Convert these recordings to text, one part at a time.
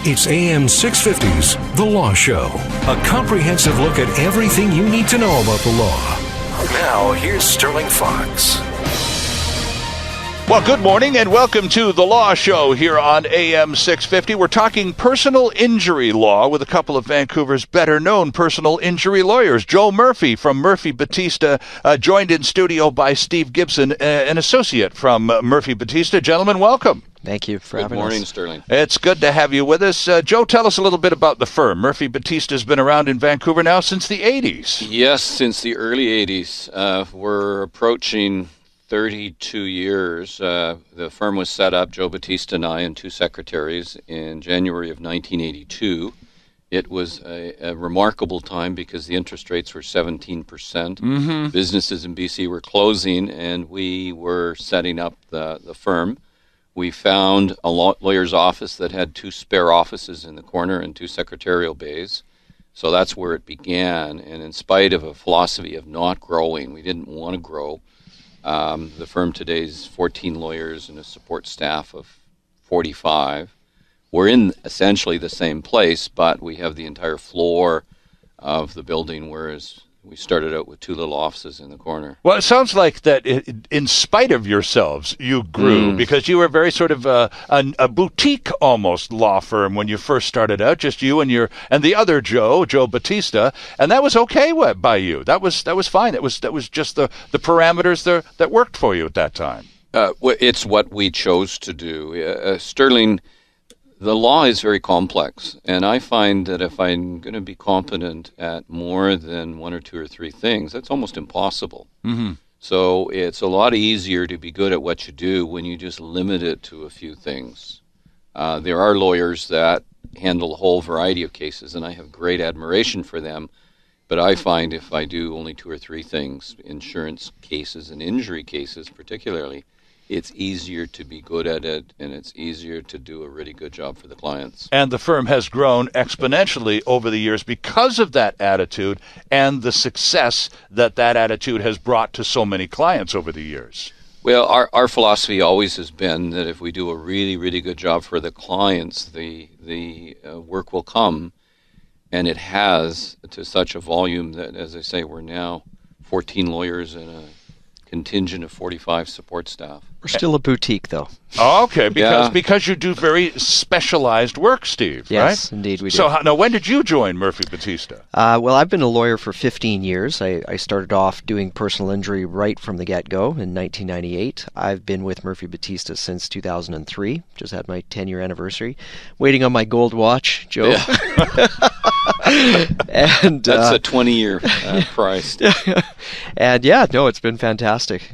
It's AM 650's The Law Show, a comprehensive look at everything you need to know about the law. Now, here's Sterling Fox. Well, good morning and welcome to The Law Show here on AM 650. We're talking personal injury law with a couple of Vancouver's better-known personal injury lawyers. Joe Murphy from Murphy Batista, joined in studio by Steve Gibson, an associate from Murphy Batista. Gentlemen, welcome. Thank you for having us. Good morning, Sterling. It's good to have you with us. Joe, tell us a little bit about the firm. Murphy Batista has been around in Vancouver now since the 80s. Yes, since the early 80s. We're approaching 32 years. The firm was set up, Joe Batista and I and two secretaries, in January of 1982. It was a remarkable time because the interest rates were 17%. Mm-hmm. Businesses in BC were closing, and we were setting up the firm. We found a lawyer's office that had two spare offices in the corner and two secretarial bays. So that's where it began. And in spite of a philosophy of not growing, we didn't want to grow. The firm today is 14 lawyers and a support staff of 45. We're in essentially the same place, but we have the entire floor of the building, whereas we started out with two little offices in the corner. Well, it sounds like that in spite of yourselves, you grew because you were very sort of a boutique almost law firm when you first started out, just you and the other Joe Batista, and that was okay by you. That was fine. That was just the parameters that worked for you at that time. It's what we chose to do. Sterling, the law is very complex, and I find that if I'm going to be competent at more than one or two or three things, that's almost impossible. Mm-hmm. So it's a lot easier to be good at what you do when you just limit it to a few things. There are lawyers that handle a whole variety of cases, and I have great admiration for them, but I find if I do only two or three things, insurance cases and injury cases particularly, it's easier to be good at it, and it's easier to do a really good job for the clients. And the firm has grown exponentially over the years because of that attitude and the success that attitude has brought to so many clients over the years. Well, our philosophy always has been that if we do a really, really good job for the clients, the work will come, and it has to such a volume that, as I say, we're now 14 lawyers and a contingent of 45 support staff. We're still a boutique, though. Oh, okay, because you do very specialized work, Steve, right? Yes, indeed we do. So now, when did you join Murphy Batista? Well, I've been a lawyer for 15 years. I started off doing personal injury right from the get-go in 1998. I've been with Murphy Batista since 2003. Just had my 10-year anniversary. Waiting on my gold watch, Joe. Yeah. And that's a 20-year price. And yeah, no, it's been fantastic.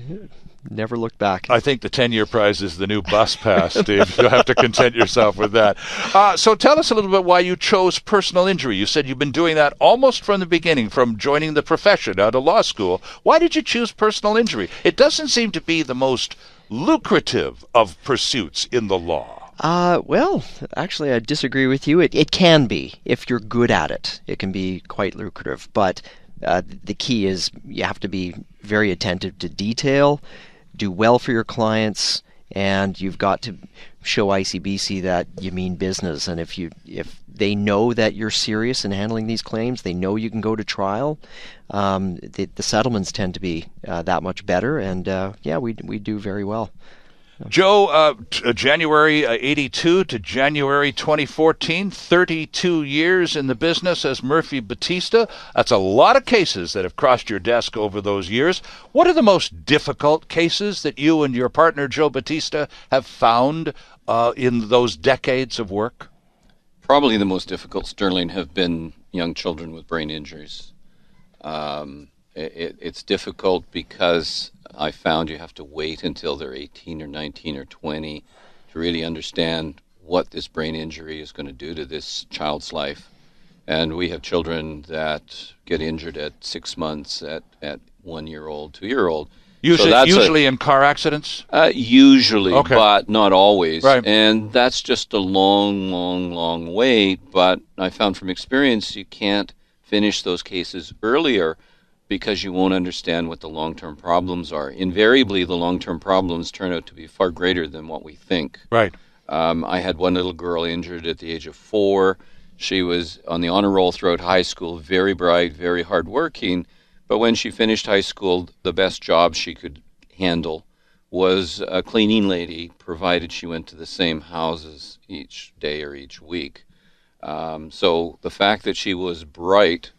Never looked back. I think the 10-year prize is the new bus pass, Steve. You'll have to content yourself with that. So tell us a little bit why you chose personal injury. You said you've been doing that almost from the beginning, from joining the profession out of law school. Why did you choose personal injury? It doesn't seem to be the most lucrative of pursuits in the law. Well, actually, I disagree with you. It can be. If you're good at it, it can be quite lucrative. But the key is you have to be very attentive to detail, do well for your clients, and you've got to show ICBC that you mean business. And if they know that you're serious in handling these claims, they know you can go to trial, the settlements tend to be that much better. And we do very well. Joe, January 82 to January 2014, 32 years in the business as Murphy Batista. That's a lot of cases that have crossed your desk over those years. What are the most difficult cases that you and your partner, Joe Batista, have found in those decades of work? Probably the most difficult, Sterling, have been young children with brain injuries. It's difficult because I found you have to wait until they're 18 or 19 or 20 to really understand what this brain injury is going to do to this child's life. And we have children that get injured at 6 months, at 1 year old, 2 year old. Usually in car accidents? Usually, okay. But not always. Right. And that's just a long, long, long wait. But I found from experience you can't finish those cases earlier because you won't understand what the long-term problems are. Invariably, the long-term problems turn out to be far greater than what we think. Right. I had one little girl injured at the age of 4. She was on the honor roll throughout high school, very bright, very hardworking. But when she finished high school, the best job she could handle was a cleaning lady, provided she went to the same houses each day or each week. So the fact that she was bright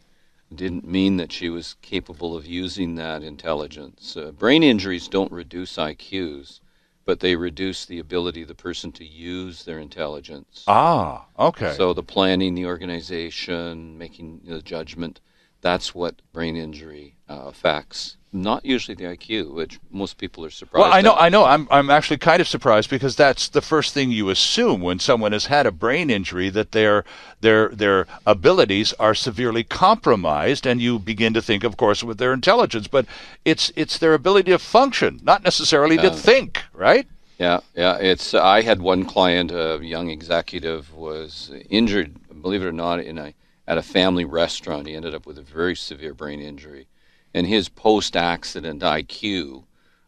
didn't mean that she was capable of using that intelligence. Brain injuries don't reduce IQs, but they reduce the ability of the person to use their intelligence. Ah, okay. So the planning, the organization, making the judgment, that's what brain injury affects. Not usually the IQ, which most people are surprised Well, at. I know. I'm actually kind of surprised because that's the first thing you assume when someone has had a brain injury, that their abilities are severely compromised, and you begin to think, of course, with their intelligence, but it's their ability to function, not necessarily to think, right? Yeah. It's I had one client, a young executive, was injured, believe it or not, at a family restaurant. He ended up with a very severe brain injury, and his post-accident IQ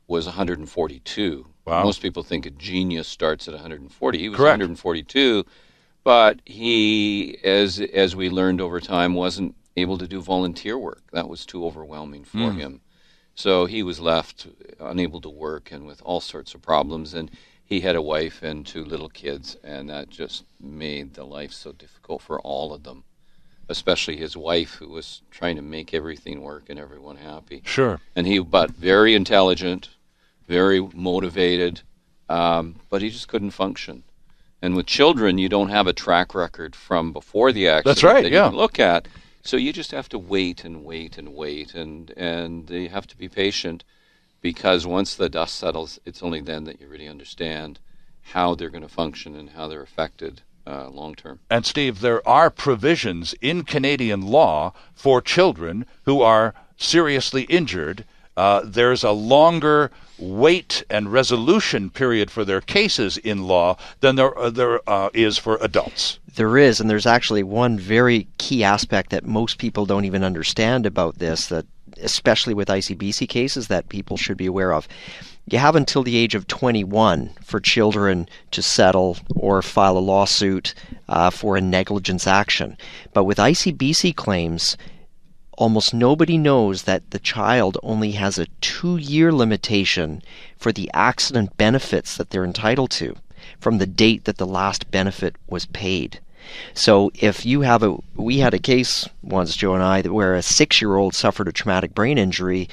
was 142. Wow. Most people think a genius starts at 140. He was Correct. 142, but he, as we learned over time, wasn't able to do volunteer work. That was too overwhelming for him. So he was left unable to work and with all sorts of problems. And he had a wife and 2 little kids, and that just made the life so difficult for all of them, especially his wife, who was trying to make everything work and everyone happy. Sure. And but very intelligent, very motivated, but he just couldn't function. And with children, you don't have a track record from before the accident That's right, that yeah. you can look at. So you just have to wait and wait and wait, and you have to be patient, because once the dust settles, it's only then that you really understand how they're going to function and how they're affected long term. And Steve, there are provisions in Canadian law for children who are seriously injured. There's a longer wait and resolution period for their cases in law than there is for adults. There is, and there's actually one very key aspect that most people don't even understand about this, that especially with ICBC cases, that people should be aware of. You have until the age of 21 for children to settle or file a lawsuit for a negligence action. But with ICBC claims, almost nobody knows that the child only has a 2-year limitation for the accident benefits that they're entitled to from the date that the last benefit was paid. So if you have we had a case once, Joe and I, where a 6-year-old suffered a traumatic brain injury.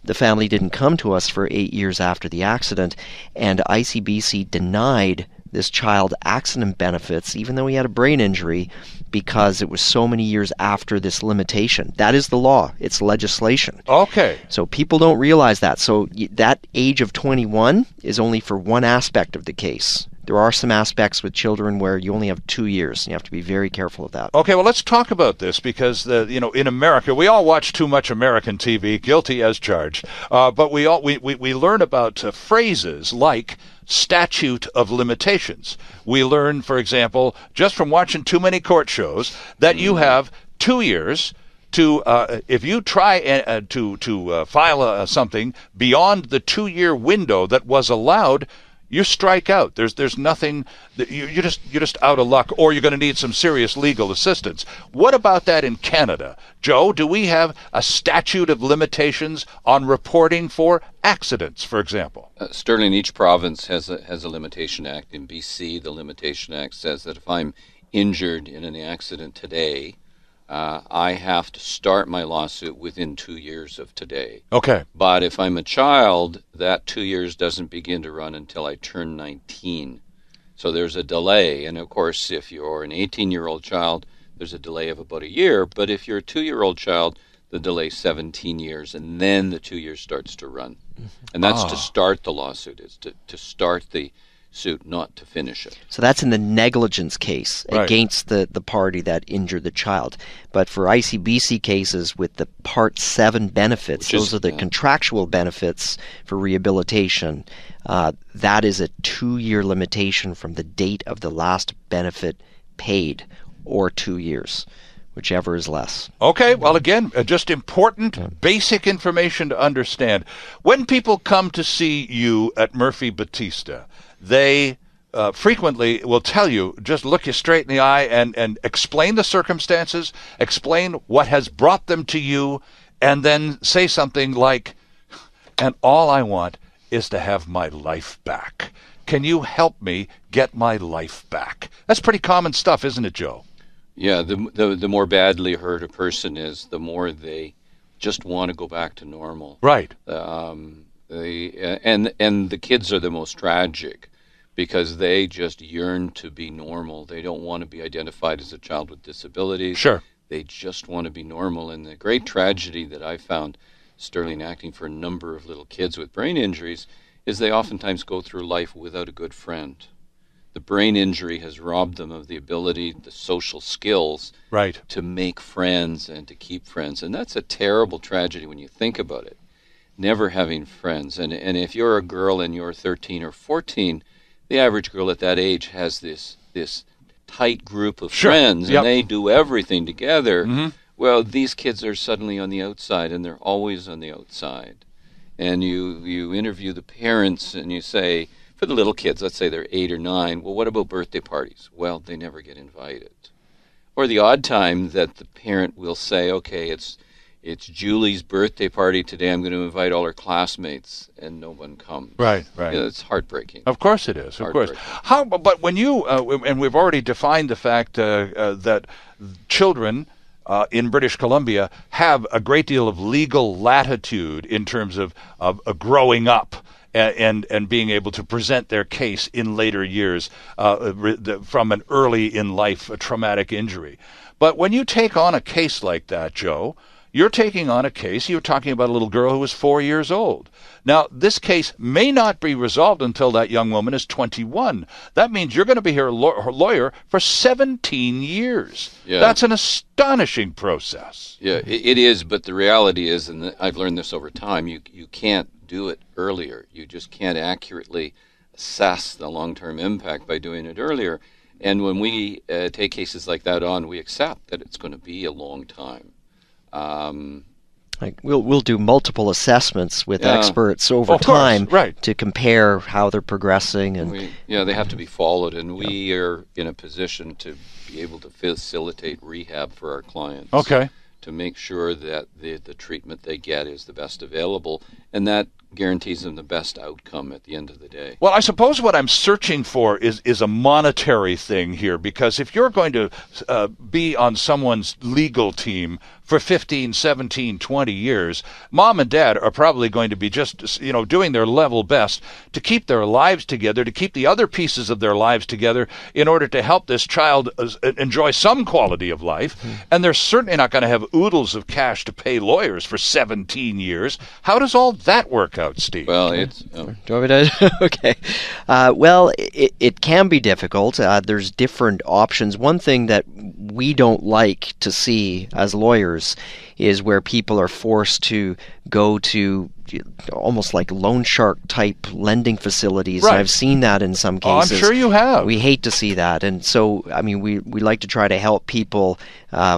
The family didn't come to us for 8 years after the accident, and ICBC denied this child accident benefits, even though he had a brain injury, because it was so many years after this limitation. That is the law. It's legislation. Okay. So people don't realize that. So that age of 21 is only for one aspect of the case. There are some aspects with children where you only have 2 years, and you have to be very careful of that. Okay, well, let's talk about this, because in America, we all watch too much American TV, guilty as charged. But we learn about phrases like statute of limitations. We learn, for example, just from watching too many court shows, that you have 2 years to, if you try to file something beyond the 2-year window that was allowed, you strike out. There's nothing that you're just out of luck, or you're going to need some serious legal assistance. What about that in Canada, Joe? Do we have a statute of limitations on reporting for accidents, for example? Sterling, each province has a limitation act. In BC, the limitation act says that if I'm injured in an accident today, I have to start my lawsuit within 2 years of today. Okay. But if I'm a child, that 2 years doesn't begin to run until I turn 19. So there's a delay. And of course, if you're an 18-year-old child, there's a delay of about a year. But if you're a 2-year-old child, the delay is 17 years, and then the 2 years starts to run. And that's to start the lawsuit. It's to start the suit, not to finish it. So that's in the negligence case against the party that injured the child. But for ICBC cases with the Part 7 benefits, those are the contractual benefits for rehabilitation, that is a 2-year limitation from the date of the last benefit paid, or 2 years, whichever is less. Okay, well, again, just important, basic information to understand. When people come to see you at Murphy Batista, they frequently will tell you, just look you straight in the eye and explain the circumstances, explain what has brought them to you, and then say something like, and all I want is to have my life back. Can you help me get my life back? That's pretty common stuff, isn't it, Joe? Yeah, the more badly hurt a person is, the more they just want to go back to normal. Right. And the kids are the most tragic because they just yearn to be normal. They don't want to be identified as a child with disabilities. Sure. They just want to be normal. And the great tragedy that I found, Sterling, acting for a number of little kids with brain injuries, is they oftentimes go through life without a good friend. The brain injury has robbed them of the ability, the social skills, right, to make friends and to keep friends. And that's a terrible tragedy when you think about it, never having friends. And if you're a girl and you're 13 or 14, the average girl at that age has this tight group of friends, and they do everything together. Mm-hmm. Well, these kids are suddenly on the outside, and they're always on the outside. And you interview the parents, and you say, for the little kids, let's say they're 8 or 9, well, what about birthday parties? Well, they never get invited. Or the odd time that the parent will say, okay, it's Julie's birthday party today, I'm going to invite all her classmates, and no one comes. Right. It's heartbreaking. Of course it is, of course. But when you, and we've already defined the fact that children in British Columbia have a great deal of legal latitude in terms of growing up and being able to present their case in later years from an early in life traumatic injury. But when you take on a case like that, Joe, you're taking on a case, you're talking about a little girl who was 4 years old. Now, this case may not be resolved until that young woman is 21. That means you're going to be her lawyer for 17 years. Yeah. That's an astonishing process. Yeah, it is, but the reality is, and I've learned this over time, you can't do it earlier. You just can't accurately assess the long-term impact by doing it earlier. And when we take cases like that on, we accept that it's going to be a long time. We'll do multiple assessments with experts over time to compare how they're progressing, and they have to be followed, and we are in a position to be able to facilitate rehab for our clients. Okay. To make sure that the treatment they get is the best available, and that guarantees them the best outcome at the end of the day. Well, I suppose what I'm searching for is a monetary thing here, because if you're going to be on someone's legal team for 15, 17, 20 years, mom and dad are probably going to be just, doing their level best to keep their lives together, to keep the other pieces of their lives together in order to help this child enjoy some quality of life. Mm-hmm. And they're certainly not going to have oodles of cash to pay lawyers for 17 years. How does all that work out, Steve? Well, do you want me to? Okay. It can be difficult. There's different options. One thing that we don't like to see as lawyers is where people are forced to go to almost like loan shark type lending facilities. Right. I've seen that in some cases. I'm sure you have. We hate to see that. And so, we like to try to help people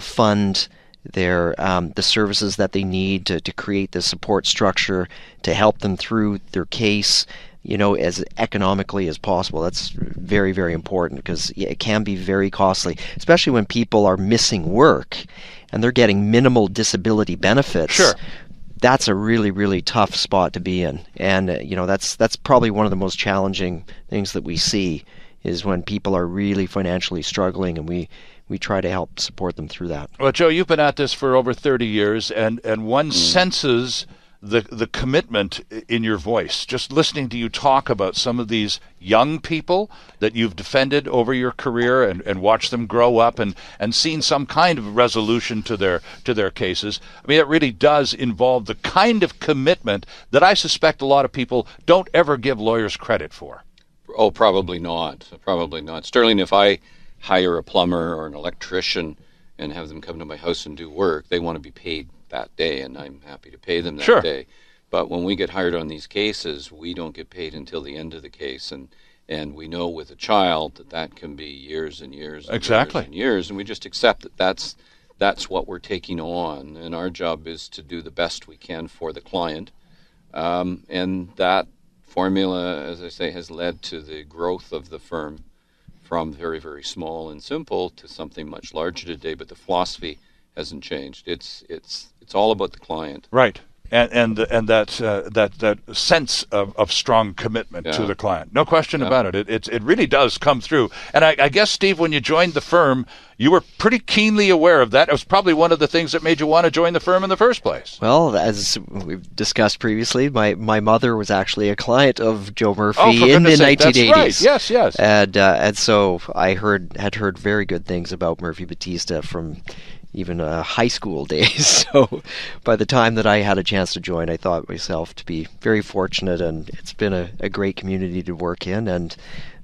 fund their the services that they need to create the support structure to help them through their case, as economically as possible. That's very, very important, because it can be very costly, especially when people are missing work and they're getting minimal disability benefits. Sure. That's a really, really tough spot to be in. And, that's probably one of the most challenging things that we see, is when people are really financially struggling, and we try to help support them through that. Well, Joe, you've been at this for over 30 years, and one senses the commitment in your voice, just listening to you talk about some of these young people that you've defended over your career and watched them grow up and seen some kind of resolution to their cases. It really does involve the kind of commitment that I suspect a lot of people don't ever give lawyers credit for. Oh, probably not. Probably not. Sterling, if I hire a plumber or an electrician and have them come to my house and do work, they want to be paid that day, and I'm happy to pay them that day. But when we get hired on these cases, we don't get paid until the end of the case, and we know with a child that can be years and years and exactly. years and years, and we just accept that that's what we're taking on, and our job is to do the best we can for the client, and that formula, as I say, has led to the growth of the firm from very, very small and simple to something much larger today, but the philosophy hasn't changed. It's all about the client. Right. And that sense of strong commitment to the client. No question about it. It really does come through. And I guess, Steve, when you joined the firm, you were pretty keenly aware of that. It was probably one of the things that made you want to join the firm in the first place. Well, as we've discussed previously, my mother was actually a client of Joe Murphy in the 1980s.1980s. That's right. Yes. And so I had heard very good things about Murphy Batista from even high school days. So by the time that I had a chance to join, I thought myself to be very fortunate, and it's been a great community to work in, and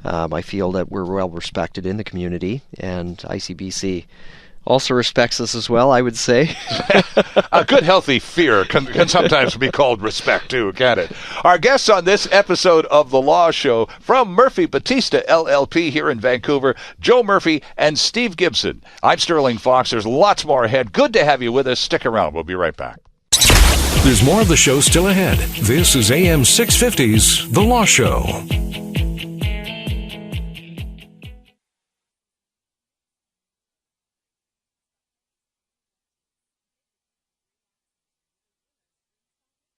I feel that we're well respected in the community, and ICBC also respects us as well, I would say. A good, healthy fear can sometimes be called respect, too, can't it? Our guests on this episode of The Law Show from Murphy Batista, LLP here in Vancouver, Joe Murphy and Steve Gibson. I'm Sterling Fox. There's lots more ahead. Good to have you with us. Stick around. We'll be right back. There's more of the show still ahead. This is AM 650's The Law Show.